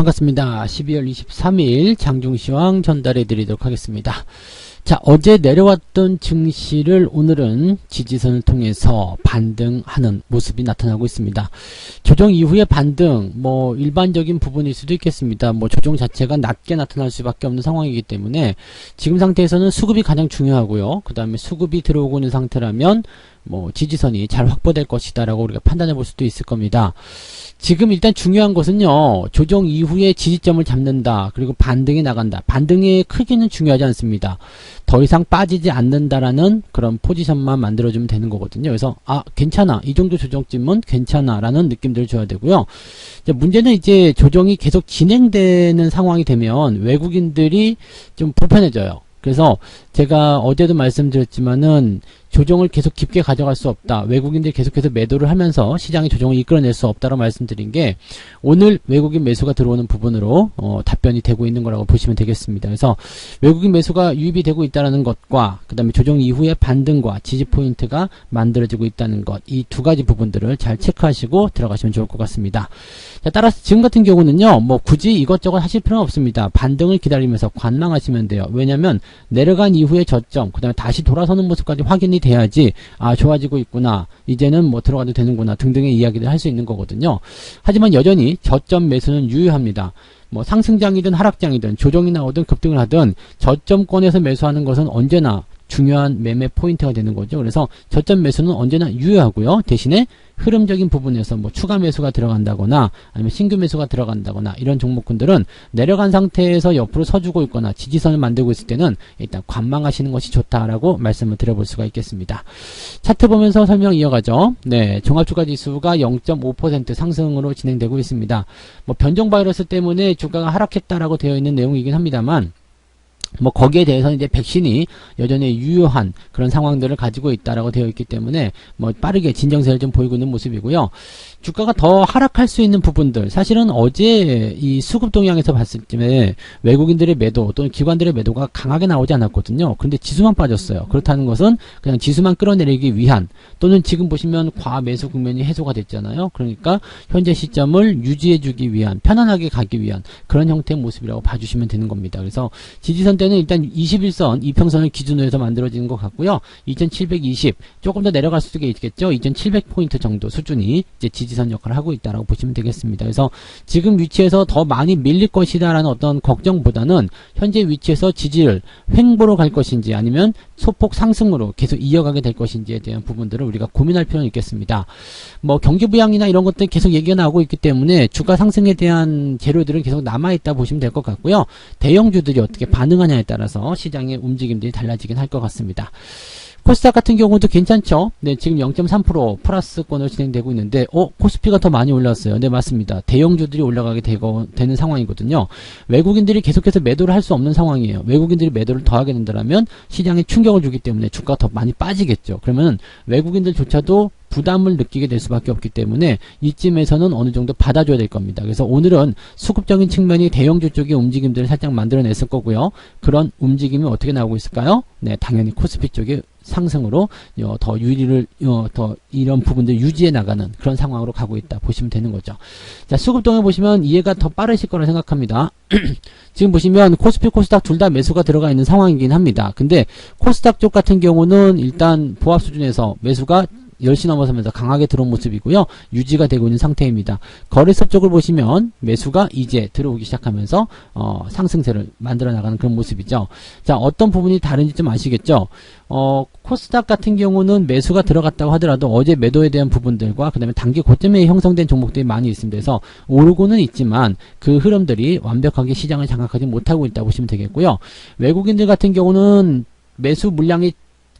반갑습니다. 12월 23일 장중시황 전달해 드리도록 하겠습니다. 자, 어제 내려왔던 증시를 오늘은 지지선을 통해서 반등하는 모습이 나타나고 있습니다. 조정 이후의 반등, 일반적인 부분일 수도 있겠습니다. 조정 자체가 낮게 나타날 수밖에 없는 상황이기 때문에 지금 상태에서는 수급이 가장 중요하고요. 그 다음에 수급이 들어오고 있는 상태라면 지지선이 잘 확보될 것이다 라고 우리가 판단해 볼 수도 있을 겁니다. 지금 일단 중요한 것은요, 조정 이후에 지지점을 잡는다, 그리고 반등이 나간다. 반등의 크기는 중요하지 않습니다. 더 이상 빠지지 않는다라는 그런 포지션만 만들어주면 되는 거거든요. 그래서 괜찮아, 이 정도 조정쯤은 괜찮아 라는 느낌들을 줘야 되고요. 문제는 이제 조정이 계속 진행되는 상황이 되면 외국인들이 좀 불편해져요. 그래서 제가 어제도 말씀드렸지만은 조정을 계속 깊게 가져갈 수 없다. 외국인들이 계속해서 매도를 하면서 시장의 조정을 이끌어낼 수 없다고 말씀드린 게 오늘 외국인 매수가 들어오는 부분으로 답변이 되고 있는 거라고 보시면 되겠습니다. 그래서 외국인 매수가 유입이 되고 있다는 것과 그 다음에 조정 이후의 반등과 지지 포인트가 만들어지고 있다는 것, 이 두 가지 부분들을 잘 체크하시고 들어가시면 좋을 것 같습니다. 자, 따라서 지금 같은 경우는요, 굳이 이것저것 하실 필요는 없습니다. 반등을 기다리면서 관망하시면 돼요. 왜냐면 내려간 이후의 저점, 그 다음에 다시 돌아서는 모습까지 확인이 돼야지 좋아지고 있구나, 이제는 들어가도 되는구나 등등의 이야기를 할 수 있는 거거든요. 하지만 여전히 저점 매수는 유효합니다. 상승장이든 하락장이든 조정이 나오든 급등을 하든 저점권에서 매수하는 것은 언제나 중요한 매매 포인트가 되는 거죠. 그래서 저점 매수는 언제나 유효하고요. 대신에 흐름적인 부분에서 추가 매수가 들어간다거나 아니면 신규 매수가 들어간다거나 이런 종목군들은 내려간 상태에서 옆으로 서주고 있거나 지지선을 만들고 있을 때는 일단 관망하시는 것이 좋다라고 말씀을 드려볼 수가 있겠습니다. 차트 보면서 설명 이어가죠. 네, 종합주가지수가 0.5% 상승으로 진행되고 있습니다. 변종 바이러스 때문에 주가가 하락했다라고 되어 있는 내용이긴 합니다만 거기에 대해서는 이제 백신이 여전히 유효한 그런 상황들을 가지고 있다라고 되어 있기 때문에 빠르게 진정세를 좀 보이고 있는 모습이고요. 주가가 더 하락할 수 있는 부분들, 사실은 어제 이 수급 동향에서 봤을 때 외국인들의 매도 또는 기관들의 매도가 강하게 나오지 않았거든요. 그런데 지수만 빠졌어요. 그렇다는 것은 그냥 지수만 끌어내리기 위한, 또는 지금 보시면 과매수 국면이 해소가 됐잖아요. 그러니까 현재 시점을 유지해주기 위한, 편안하게 가기 위한 그런 형태의 모습이라고 봐주시면 되는 겁니다. 그래서 지지선 때는 일단 21선 이평선을 기준으로 해서 만들어지는 것 같고요. 2720 조금 더 내려갈 수도 있겠죠. 2700포인트 정도 수준이 이제 지지선 역할을 하고 있다라고 보시면 되겠습니다. 그래서 지금 위치에서 더 많이 밀릴 것이다라는 어떤 걱정보다는 현재 위치에서 지지를 횡보로 갈 것인지 아니면 소폭 상승으로 계속 이어가게 될 것인지에 대한 부분들을 우리가 고민할 필요는 있겠습니다. 경기 부양이나 이런 것들 계속 얘기가 나오고 있기 때문에 주가 상승에 대한 재료들은 계속 남아있다 보시면 될 것 같고요. 대형주들이 어떻게 반응하냐에 따라서 시장의 움직임들이 달라지긴 할 것 같습니다. 코스닥 같은 경우도 괜찮죠? 네, 지금 0.3% 플러스권으로 진행되고 있는데, 코스피가 더 많이 올랐어요. 네, 맞습니다. 대형주들이 올라가게 되는 상황이거든요. 외국인들이 계속해서 매도를 할 수 없는 상황이에요. 외국인들이 매도를 더 하게 된다면 시장에 충격을 주기 때문에 주가가 더 많이 빠지겠죠. 그러면 외국인들조차도 부담을 느끼게 될 수밖에 없기 때문에 이쯤에서는 어느 정도 받아줘야 될 겁니다. 그래서 오늘은 수급적인 측면이 대형주 쪽의 움직임들을 살짝 만들어냈을 거고요. 그런 움직임이 어떻게 나오고 있을까요? 네, 당연히 코스피 쪽의 상승으로 더 유리를 더 이런 부분들 유지해 나가는 그런 상황으로 가고 있다 보시면 되는 거죠. 자, 수급동에 보시면 이해가 더 빠르실 거라 생각합니다. 지금 보시면 코스피, 코스닥 둘 다 매수가 들어가 있는 상황이긴 합니다. 근데 코스닥 쪽 같은 경우는 일단 보합 수준에서 매수가 10시 넘어서면서 강하게 들어온 모습이고요. 유지가 되고 있는 상태입니다. 거래소 쪽을 보시면 매수가 이제 들어오기 시작하면서 상승세를 만들어 나가는 그런 모습이죠. 자, 어떤 부분이 다른지 좀 아시겠죠? 코스닥 같은 경우는 매수가 들어갔다고 하더라도 어제 매도에 대한 부분들과 그 다음에 단기 고점에 형성된 종목들이 많이 있습니다. 그래서 오르고는 있지만 그 흐름들이 완벽하게 시장을 장악하지 못하고 있다고 보시면 되겠고요. 외국인들 같은 경우는 매수 물량이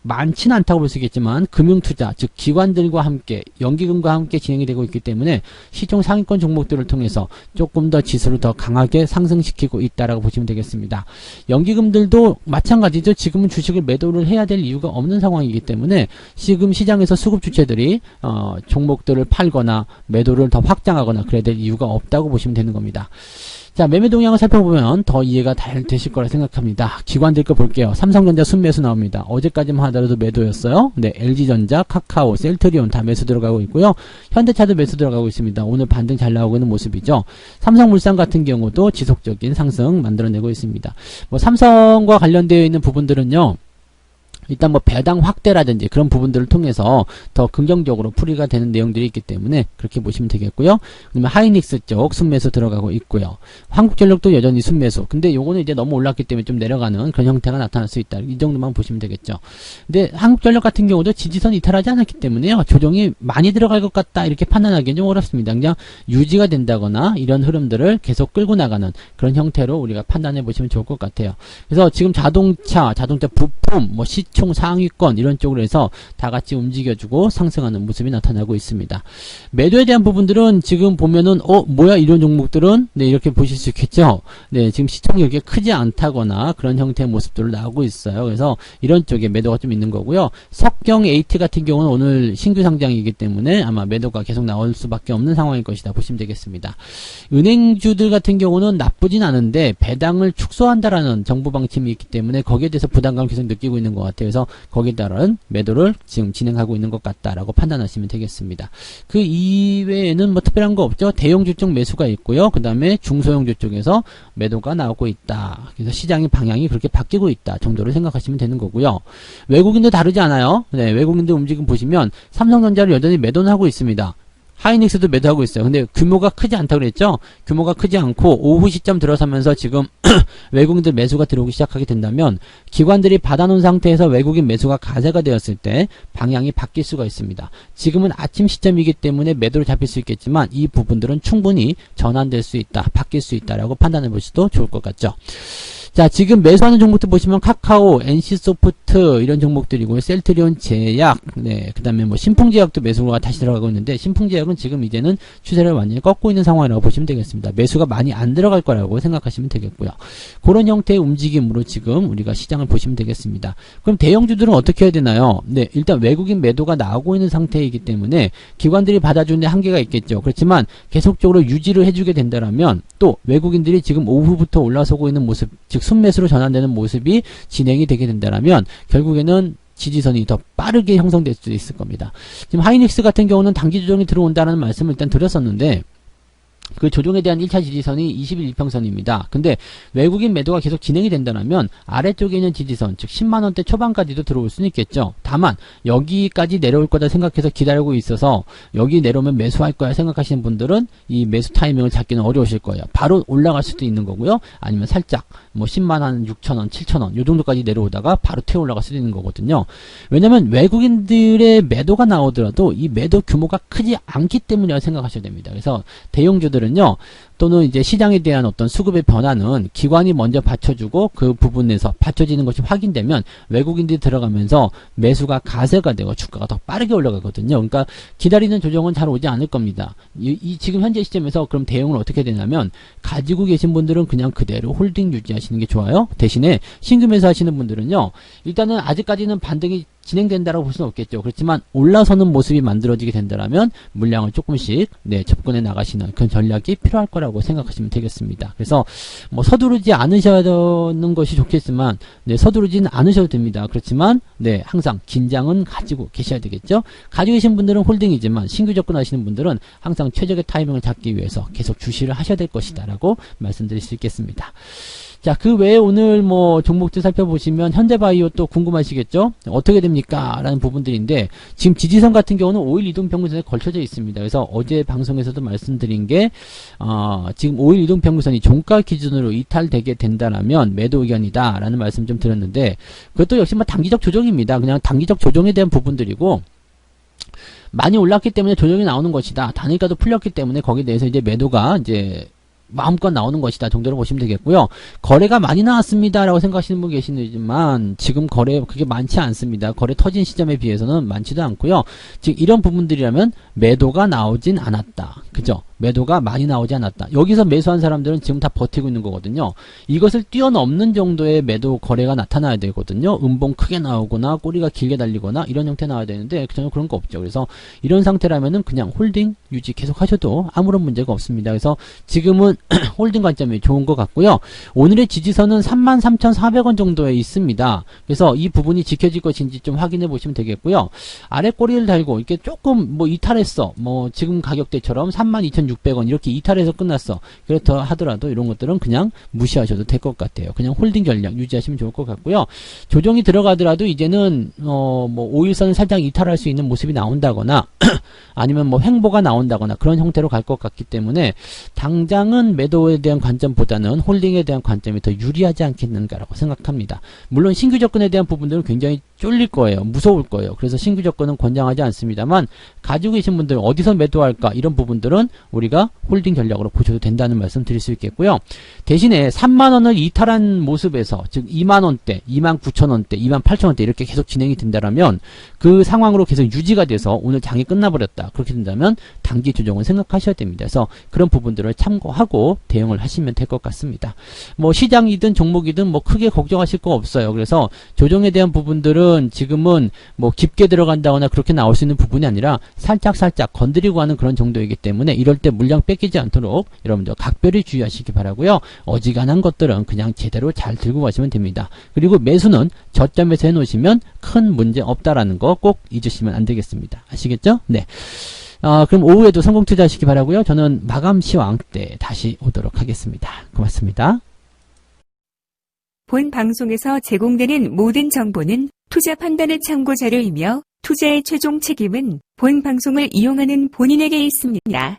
많지는 않다고 볼 수 있겠지만 금융투자, 즉 기관들과 함께 연기금과 함께 진행이 되고 있기 때문에 시총 상위권 종목들을 통해서 조금 더 지수를 더 강하게 상승시키고 있다라고 보시면 되겠습니다. 연기금들도 마찬가지죠. 지금은 주식을 매도를 해야 될 이유가 없는 상황이기 때문에 지금 시장에서 수급 주체들이 종목들을 팔거나 매도를 더 확장하거나 그래야 될 이유가 없다고 보시면 되는 겁니다. 자, 매매 동향을 살펴보면 더 이해가 잘 되실 거라 생각합니다. 기관들 거 볼게요. 삼성전자 순매수 나옵니다. 어제까지만 하더라도 매도였어요. 네, LG전자, 카카오, 셀트리온 다 매수 들어가고 있고요. 현대차도 매수 들어가고 있습니다. 오늘 반등 잘 나오고 있는 모습이죠. 삼성물산 같은 경우도 지속적인 상승 만들어내고 있습니다. 뭐 삼성과 관련되어 있는 부분들은요, 일단 뭐 배당 확대라든지 그런 부분들을 통해서 더 긍정적으로 풀이가 되는 내용들이 있기 때문에 그렇게 보시면 되겠고요. 그러면 하이닉스 쪽 순매수 들어가고 있고요. 한국전력도 여전히 순매수. 근데 요거는 이제 너무 올랐기 때문에 좀 내려가는 그런 형태가 나타날 수 있다. 이 정도만 보시면 되겠죠. 근데 한국전력 같은 경우도 지지선 이탈하지 않았기 때문에요. 조정이 많이 들어갈 것 같다 이렇게 판단하기는 좀 어렵습니다. 그냥 유지가 된다거나 이런 흐름들을 계속 끌고 나가는 그런 형태로 우리가 판단해 보시면 좋을 것 같아요. 그래서 지금 자동차 부품, 뭐 총 상위권 이런 쪽으로 해서 다 같이 움직여주고 상승하는 모습이 나타나고 있습니다. 매도에 대한 부분들은 지금 보면은 뭐야 이런 종목들은 네 이렇게 보실 수 있겠죠. 네 지금 시총력이 크지 않다거나 그런 형태의 모습들을 나오고 있어요. 그래서 이런 쪽에 매도가 좀 있는 거고요. 석경 AT 같은 경우는 오늘 신규 상장이기 때문에 아마 매도가 계속 나올 수밖에 없는 상황일 것이다 보시면 되겠습니다. 은행주들 같은 경우는 나쁘진 않은데 배당을 축소한다라는 정부 방침이 있기 때문에 거기에 대해서 부담감을 계속 느끼고 있는 것 같아요. 그래서 거기에 따른 매도를 지금 진행하고 있는 것 같다라고 판단하시면 되겠습니다. 그 이외에는 뭐 특별한 거 없죠. 대형주 쪽 매수가 있고요. 그 다음에 중소형주 쪽에서 매도가 나오고 있다. 그래서 시장의 방향이 그렇게 바뀌고 있다 정도로 생각하시면 되는 거고요. 외국인도 다르지 않아요. 네, 외국인들 움직임 보시면 삼성전자를 여전히 매도는 하고 있습니다. 하이닉스도 매도하고 있어요. 근데 규모가 크지 않다고 그랬죠? 규모가 크지 않고 오후 시점 들어서면서 지금 외국인들 매수가 들어오기 시작하게 된다면 기관들이 받아놓은 상태에서 외국인 매수가 가세가 되었을 때 방향이 바뀔 수가 있습니다. 지금은 아침 시점이기 때문에 매도를 잡힐 수 있겠지만 이 부분들은 충분히 전환될 수 있다, 바뀔 수 있다라고 판단해 보셔도 좋을 것 같죠. 자, 지금 매수하는 종목들 보시면 카카오, NC소프트 이런 종목들이고요. 셀트리온 제약, 네, 그 다음에 뭐 신풍제약도 매수가 다시 들어가고 있는데 신풍제약은 지금 이제는 추세를 완전히 꺾고 있는 상황이라고 보시면 되겠습니다. 매수가 많이 안 들어갈 거라고 생각하시면 되겠고요. 그런 형태의 움직임으로 지금 우리가 시장을 보시면 되겠습니다. 그럼 대형주들은 어떻게 해야 되나요? 네, 일단 외국인 매도가 나오고 있는 상태이기 때문에 기관들이 받아주는데 한계가 있겠죠. 그렇지만 계속적으로 유지를 해주게 된다면 또 외국인들이 지금 오후부터 올라서고 있는 모습, 즉 순매수로 전환되는 모습이 진행이 되게 된다면 결국에는 지지선이 더 빠르게 형성될 수도 있을 겁니다. 지금 하이닉스 같은 경우는 단기 조정이 들어온다는 말씀을 일단 드렸었는데 그 조정에 대한 1차 지지선이 20일 1평선입니다. 근데 외국인 매도가 계속 진행이 된다면 아래쪽에 있는 지지선, 즉 10만원대 초반까지도 들어올 수는 있겠죠. 다만 여기까지 내려올 거다 생각해서 기다리고 있어서 여기 내려오면 매수할 거야 생각하시는 분들은 이 매수 타이밍을 잡기는 어려우실 거예요. 바로 올라갈 수도 있는 거고요. 아니면 살짝 뭐 10만원, 6천원, 7천원 요 정도까지 내려오다가 바로 튀어 올라갈 수도 있는 거거든요. 왜냐면 외국인들의 매도가 나오더라도 이 매도 규모가 크지 않기 때문이라고 생각하셔야 됩니다. 그래서 대형주들은요, 또는 이제 시장에 대한 어떤 수급의 변화는 기관이 먼저 받쳐주고 그 부분에서 받쳐지는 것이 확인되면 외국인들이 들어가면서 매수가 가세가 되고 주가가 더 빠르게 올라가거든요. 그러니까 기다리는 조정은 잘 오지 않을 겁니다. 지금 현재 시점에서 그럼 대응을 어떻게 되냐면 가지고 계신 분들은 그냥 그대로 홀딩 유지하시는 게 좋아요. 대신에 신규 매수하시는 분들은요, 일단은 아직까지는 반등이 진행된다라고 볼 수는 없겠죠. 그렇지만 올라서는 모습이 만들어지게 된다면 물량을 조금씩 접근해 나가시는 그런 전략이 필요할 거라고 생각하시면 되겠습니다. 그래서 뭐 서두르지 않으셔는 것이 좋겠지만 서두르지는 않으셔도 됩니다. 그렇지만 항상 긴장은 가지고 계셔야 되겠죠. 가지고 계신 분들은 홀딩이지만 신규 접근하시는 분들은 항상 최적의 타이밍을 잡기 위해서 계속 주시를 하셔야 될 것이다 라고 말씀드릴 수 있겠습니다. 자, 그 외에 오늘 뭐 종목들 살펴보시면 현대바이오 또 궁금하시겠죠? 어떻게 됩니까? 라는 부분들인데 지금 지지선 같은 경우는 5일 이동평균선에 걸쳐져 있습니다. 그래서 어제 방송에서도 말씀드린 게 지금 5일 이동평균선이 종가 기준으로 이탈되게 된다라면 매도 의견이다 라는 말씀 좀 드렸는데 그것도 역시 뭐 단기적 조정입니다. 그냥 단기적 조정에 대한 부분들이고 많이 올랐기 때문에 조정이 나오는 것이다. 단일가도 풀렸기 때문에 거기에 대해서 이제 매도가 이제 마음껏 나오는 것이다 정도로 보시면 되겠고요. 거래가 많이 나왔습니다 라고 생각하시는 분 계시지만 지금 거래 그게 많지 않습니다. 거래 터진 시점에 비해서는 많지도 않고요. 즉 이런 부분들이라면 매도가 나오진 않았다. 그죠? 매도가 많이 나오지 않았다. 여기서 매수한 사람들은 지금 다 버티고 있는 거거든요. 이것을 뛰어넘는 정도의 매도 거래가 나타나야 되거든요. 음봉 크게 나오거나 꼬리가 길게 달리거나 이런 형태 나와야 되는데 전혀 그런 거 없죠. 그래서 이런 상태라면은 그냥 홀딩 유지 계속 하셔도 아무런 문제가 없습니다. 그래서 지금은 홀딩 관점이 좋은 것 같고요. 오늘의 지지선은 33,400원 정도에 있습니다. 그래서 이 부분이 지켜질 것인지 좀 확인해 보시면 되겠고요. 아래 꼬리를 달고 이렇게 조금 뭐 이탈했어. 뭐 지금 가격대처럼 32,600원 이렇게 이탈해서 끝났어. 그렇다 하더라도 이런 것들은 그냥 무시하셔도 될 것 같아요. 그냥 홀딩 전략 유지하시면 좋을 것 같고요. 조정이 들어가더라도 이제는 뭐 5일선을 살짝 이탈할 수 있는 모습이 나온다거나 아니면 뭐 횡보가 나온다거나 그런 형태로 갈 것 같기 때문에 당장은 매도에 대한 관점보다는 홀딩에 대한 관점이 더 유리하지 않겠는가라고 생각합니다. 물론 신규 접근에 대한 부분들은 굉장히 쫄릴 거예요. 무서울 거예요. 그래서 신규 접근은 권장하지 않습니다만 가지고 계신 분들 어디서 매도할까 이런 부분들은 우리가 홀딩 전략으로 보셔도 된다는 말씀 드릴 수 있겠고요. 대신에 3만원을 이탈한 모습에서 즉 2만원대, 29,000원대, 28,000원대 이렇게 계속 진행이 된다면 그 상황으로 계속 유지가 돼서 오늘 장이 끝나버렸다. 그렇게 된다면 단기 조정을 생각하셔야 됩니다. 그래서 그런 부분들을 참고하고 대응을 하시면 될 것 같습니다. 뭐 시장이든 종목이든 뭐 크게 걱정하실 거 없어요. 그래서 조정에 대한 부분들은 지금은 뭐 깊게 들어간다거나 그렇게 나올 수 있는 부분이 아니라 살짝 건드리고 하는 그런 정도이기 때문에 이럴 때 물량 뺏기지 않도록 여러분들 각별히 주의하시기 바라고요. 어지간한 것들은 그냥 제대로 잘 들고 가시면 됩니다. 그리고 매수는 저점에서 해놓으시면 큰 문제 없다라는 거 꼭 잊으시면 안 되겠습니다. 아시겠죠? 네. 그럼 오후에도 성공 투자하시기 바라고요. 저는 마감 시황 때 다시 오도록 하겠습니다. 고맙습니다. 본 방송에서 제공되는 모든 정보는 투자 판단의 참고 자료이며 투자의 최종 책임은 본 방송을 이용하는 본인에게 있습니다.